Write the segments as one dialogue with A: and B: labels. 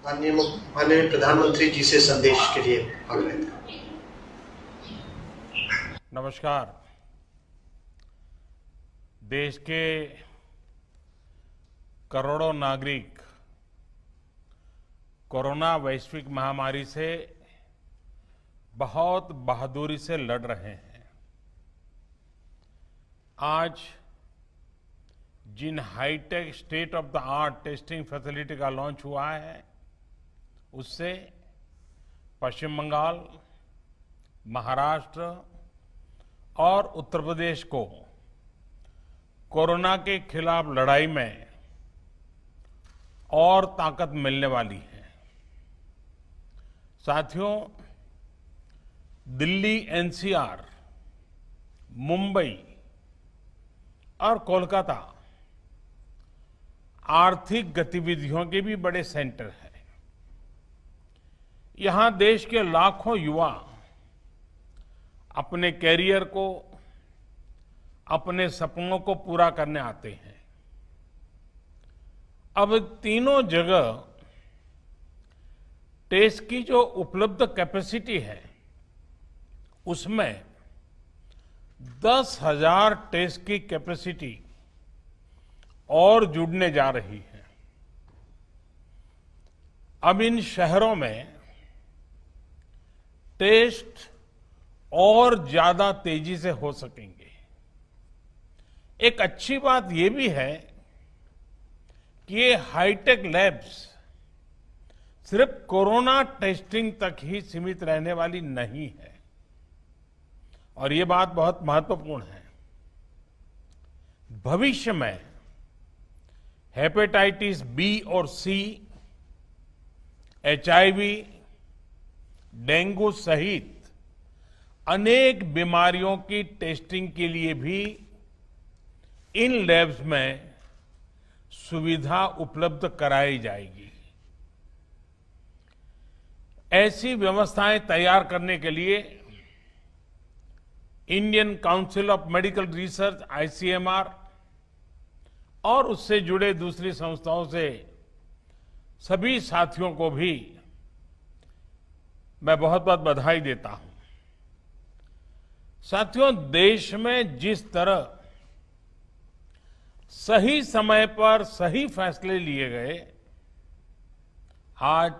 A: माननीय प्रधानमंत्री जी से संदेश के लिए आग्रह था।
B: नमस्कार। देश के करोड़ों नागरिक कोरोना वैश्विक महामारी से बहुत बहादुरी से लड़ रहे हैं। आज जिन hitech state of the art testing facility का लॉन्च हुआ है, उससे पश्चिम बंगाल, महाराष्ट्र और उत्तर प्रदेश को कोरोना के खिलाफ लड़ाई में और ताकत मिलने वाली है। साथियों, दिल्ली एनसीआर, मुंबई और कोलकाता आर्थिक गतिविधियों के भी बड़े सेंटर हैं। यहां देश के लाखों युवा अपने कैरियर को, अपने सपनों को पूरा करने आते हैं। अब तीनों जगह टेस्ट की जो उपलब्ध कैपेसिटी है, उसमें 10,000 टेस्ट की कैपेसिटी और जुड़ने जा रही है। अब इन शहरों में टेस्ट और ज्यादा तेजी से हो सकेंगे। एक अच्छी बात यह भी है कि ये हाईटेक लैब्स सिर्फ कोरोना टेस्टिंग तक ही सीमित रहने वाली नहीं है, और ये बात बहुत महत्वपूर्ण है। भविष्य में हेपेटाइटिस बी और सी, एचआईवी, डेंगू सहित अनेक बीमारियों की टेस्टिंग के लिए भी इन लैब्स में सुविधा उपलब्ध कराई जाएगी। ऐसी व्यवस्थाएं तैयार करने के लिए Indian council of medical research ICMR और उससे जुड़े दूसरी संस्थाओं से सभी साथियों को भी मैं बहुत बहुत बधाई देता हूं। साथियों, देश में जिस तरह सही समय पर सही फैसले लिए गए, आज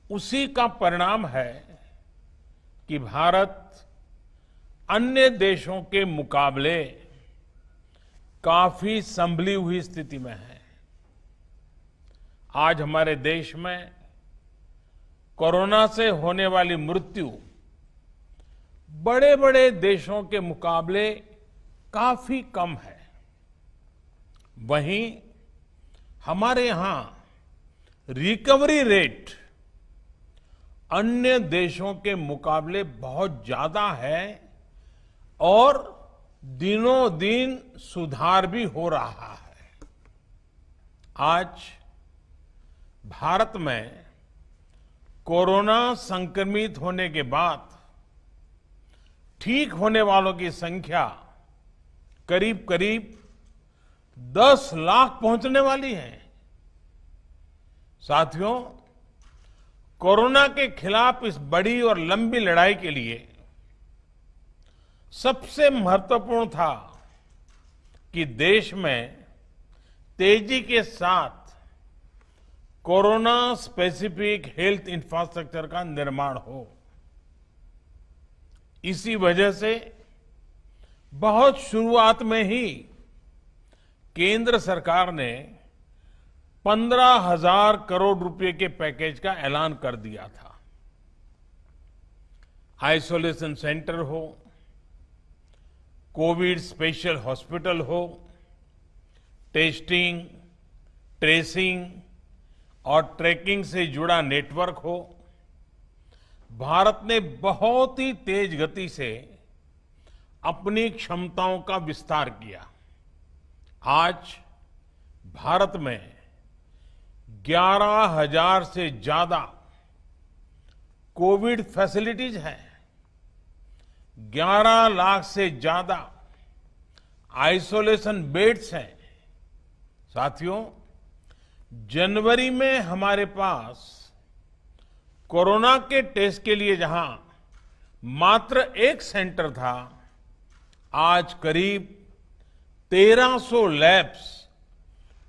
B: उसी का परिणाम है कि भारत अन्य देशों के मुकाबले काफी संभली हुई स्थिति में है। आज हमारे देश में कोरोना से होने वाली मृत्यु बड़े बड़े देशों के मुकाबले काफी कम है। वहीं हमारे यहां रिकवरी रेट अन्य देशों के मुकाबले बहुत ज्यादा है और दिनों दिन सुधार भी हो रहा है। आज भारत में कोरोना संक्रमित होने के बाद ठीक होने वालों की संख्या करीब करीब 10 लाख पहुंचने वाली है। साथियों, कोरोना के खिलाफ इस बड़ी और लंबी लड़ाई के लिए सबसे महत्वपूर्ण था कि देश में तेजी के साथ कोरोना स्पेसिफिक हेल्थ इंफ्रास्ट्रक्चर का निर्माण हो। इसी वजह से बहुत शुरुआत में ही केंद्र सरकार ने 15,000 करोड़ रुपए के पैकेज का ऐलान कर दिया था। आइसोलेशन सेंटर हो, कोविड स्पेशल हॉस्पिटल हो, टेस्टिंग, ट्रेसिंग और ट्रैकिंग से जुड़ा नेटवर्क हो, भारत ने बहुत ही तेज गति से अपनी क्षमताओं का विस्तार किया। आज भारत में 11,000 से ज्यादा कोविड फैसिलिटीज हैं, 11 लाख से ज्यादा आइसोलेशन बेड्स हैं। साथियों, जनवरी में हमारे पास कोरोना के टेस्ट के लिए जहां मात्र एक सेंटर था, आज करीब 1300 लैब्स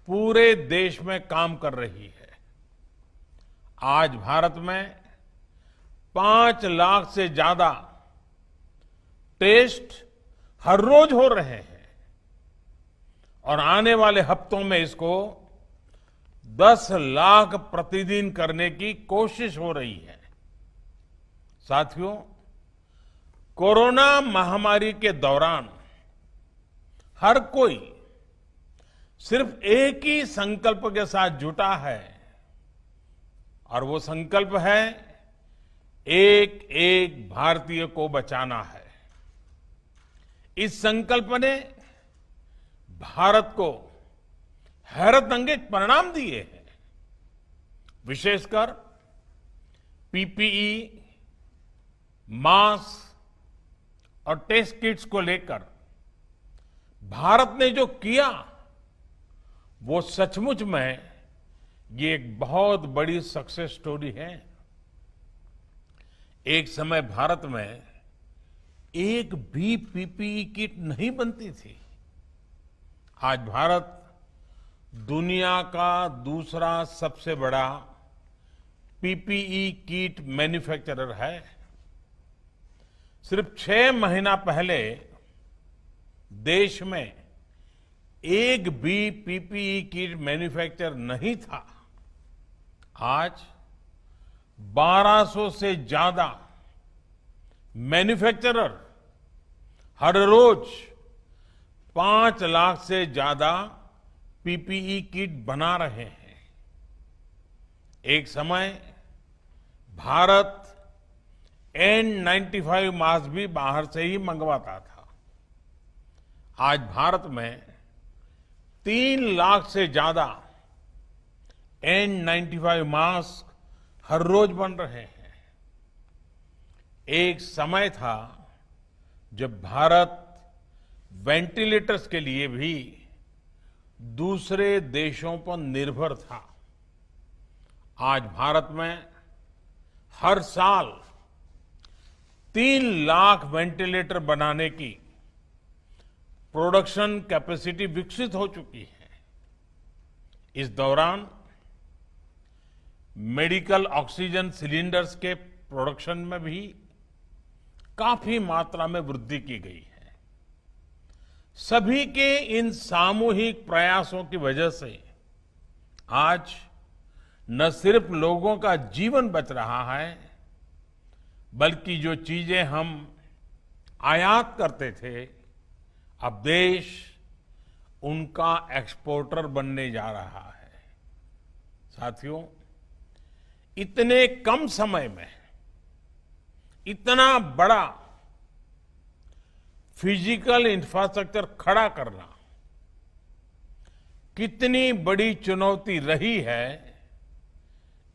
B: पूरे देश में काम कर रही है। आज भारत में 5 लाख से ज्यादा टेस्ट हर रोज हो रहे हैं और आने वाले हफ्तों में इसको 10 लाख प्रतिदिन करने की कोशिश हो रही है। साथियों, कोरोना महामारी के दौरान हर कोई सिर्फ एक ही संकल्प के साथ जुटा है और वो संकल्प है एक एक भारतीय को बचाना है। इस संकल्प ने भारत को हैरतअंगेज परिणाम दिए हैं। विशेषकर पीपीई, मास्क और टेस्ट किट्स को लेकर भारत ने जो किया वो सचमुच में ये एक बहुत बड़ी सक्सेस स्टोरी है। एक समय भारत में एक भी पीपीई किट नहीं बनती थी। आज भारत दुनिया का दूसरा सबसे बड़ा पीपीई किट मैन्युफैक्चरर है। सिर्फ 6 महीना पहले देश में एक भी पीपीई किट मैन्युफैक्चर नहीं था। आज 1200 से ज्यादा मैन्युफैक्चरर हर रोज 5 लाख से ज्यादा पीपीई किट बना रहे हैं। एक समय भारत N95 मास्क भी बाहर से ही मंगवाता था। आज भारत में 3 लाख से ज्यादा N95 मास्क हर रोज बन रहे हैं। एक समय था जब भारत वेंटिलेटर्स के लिए भी दूसरे देशों पर निर्भर था। आज भारत में हर साल 3 लाख वेंटिलेटर बनाने की प्रोडक्शन कैपेसिटी विकसित हो चुकी है। इस दौरान मेडिकल ऑक्सीजन सिलेंडर्स के प्रोडक्शन में भी काफी मात्रा में वृद्धि की गई है। सभी के इन सामूहिक प्रयासों की वजह से आज न सिर्फ लोगों का जीवन बच रहा है, बल्कि जो चीजें हम आयात करते थे, अब देश उनका एक्सपोर्टर बनने जा रहा है। साथियों, इतने कम समय में इतना बड़ा फिजिकल इंफ्रास्ट्रक्चर खड़ा करना कितनी बड़ी चुनौती रही है,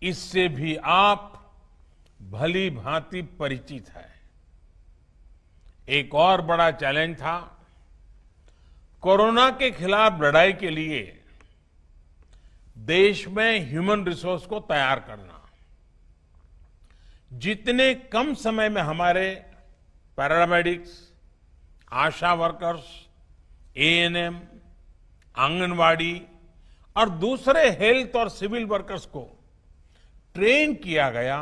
B: इससे भी आप भली भांति परिचित है। एक और बड़ा चैलेंज था कोरोना के खिलाफ लड़ाई के लिए देश में ह्यूमन रिसोर्स को तैयार करना। जितने कम समय में हमारे पैरामेडिक्स, आशा वर्कर्स, एएनएम, आंगनवाड़ी और दूसरे हेल्थ और सिविल वर्कर्स को ट्रेन किया गया,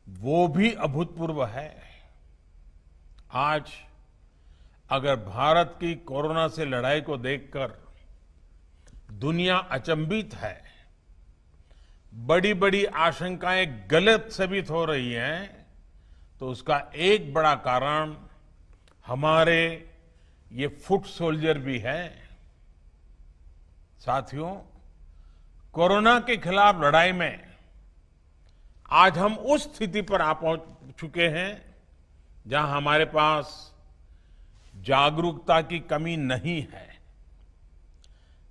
B: वो भी अभूतपूर्व है। आज अगर भारत की कोरोना से लड़ाई को देखकर दुनिया अचंभित है, बड़ी बड़ी आशंकाएं गलत साबित हो रही हैं, तो उसका एक बड़ा कारण हमारे ये फुट सोल्जर भी है। साथियों, कोरोना के खिलाफ लड़ाई में आज हम उस स्थिति पर आ पहुंच चुके हैं जहां हमारे पास जागरूकता की कमी नहीं है।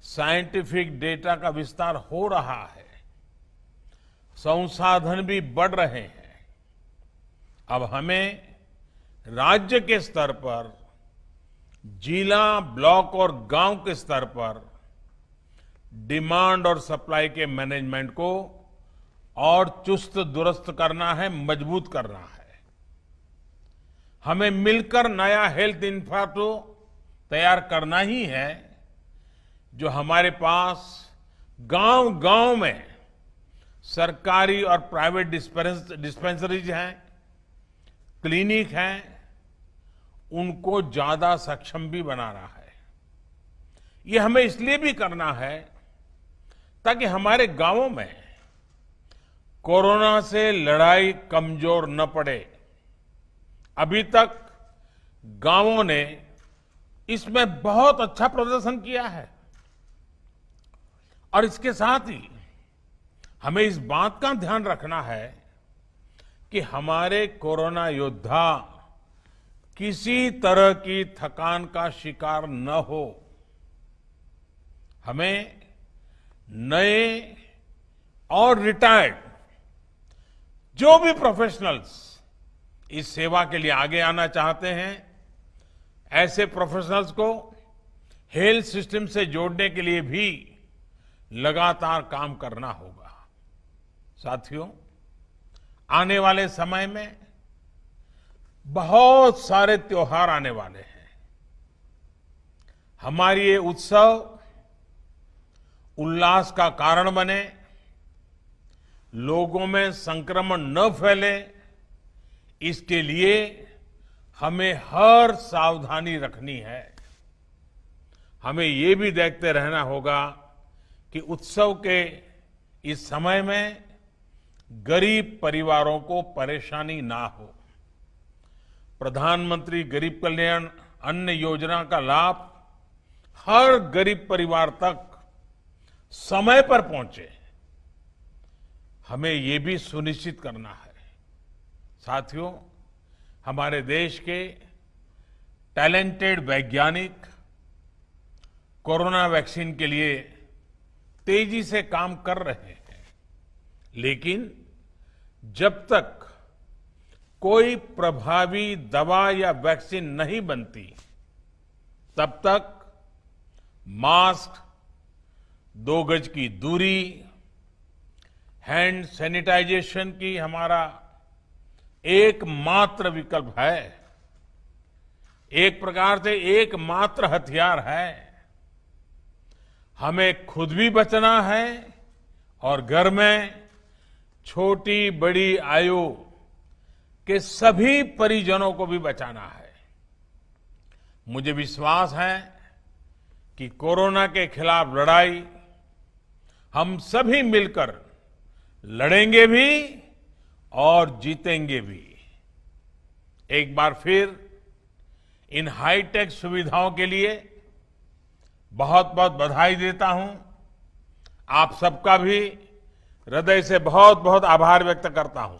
B: साइंटिफिक डेटा का विस्तार हो रहा है, संसाधन भी बढ़ रहे हैं। अब हमें राज्य के स्तर पर, जिला, ब्लॉक और गांव के स्तर पर डिमांड और सप्लाई के मैनेजमेंट को और चुस्त दुरुस्त करना है, मजबूत करना है। हमें मिलकर नया हेल्थ इंफ्रास्ट्रक्चर तैयार करना ही है, जो हमारे पास गांव-गांव में सरकारी और प्राइवेट डिस्पेंसरीज हैं, क्लिनिक हैं, उनको ज्यादा सक्षम भी बनाना है। ये हमें इसलिए भी करना है ताकि हमारे गांवों में कोरोना से लड़ाई कमजोर न पड़े। अभी तक गांवों ने इसमें बहुत अच्छा प्रदर्शन किया है और इसके साथ ही हमें इस बात का ध्यान रखना है कि हमारे कोरोना योद्धा किसी तरह की थकान का शिकार न हो। हमें नए और रिटायर्ड जो भी प्रोफेशनल्स इस सेवा के लिए आगे आना चाहते हैं, ऐसे प्रोफेशनल्स को हेल्थ सिस्टम से जोड़ने के लिए भी लगातार काम करना होगा। साथियों, आने वाले समय में बहुत सारे त्योहार आने वाले हैं। हमारी ये उत्सव उल्लास का कारण बने, लोगों में संक्रमण न फैले, इसके लिए हमें हर सावधानी रखनी है। हमें ये भी देखते रहना होगा कि उत्सव के इस समय में गरीब परिवारों को परेशानी ना हो। प्रधानमंत्री गरीब कल्याण अन्न योजना का लाभ हर गरीब परिवार तक समय पर पहुंचे, हमें ये भी सुनिश्चित करना है। साथियों, हमारे देश के टैलेंटेड वैज्ञानिक कोरोना वैक्सीन के लिए तेजी से काम कर रहे हैं, लेकिन जब तक कोई प्रभावी दवा या वैक्सीन नहीं बनती, तब तक मास्क, 2 गज की दूरी, हैंड सैनिटाइजेशन की हमारा एकमात्र विकल्प है, एक प्रकार से एकमात्र हथियार है। हमें खुद भी बचना है और घर में छोटी बड़ी आयु के सभी परिजनों को भी बचाना है। मुझे विश्वास है कि कोरोना के खिलाफ लड़ाई हम सभी मिलकर लड़ेंगे भी और जीतेंगे भी। एक बार फिर इन हाईटेक सुविधाओं के लिए बहुत बहुत बधाई देता हूं। आप सबका भी हृदय से बहुत बहुत आभार व्यक्त करता हूं।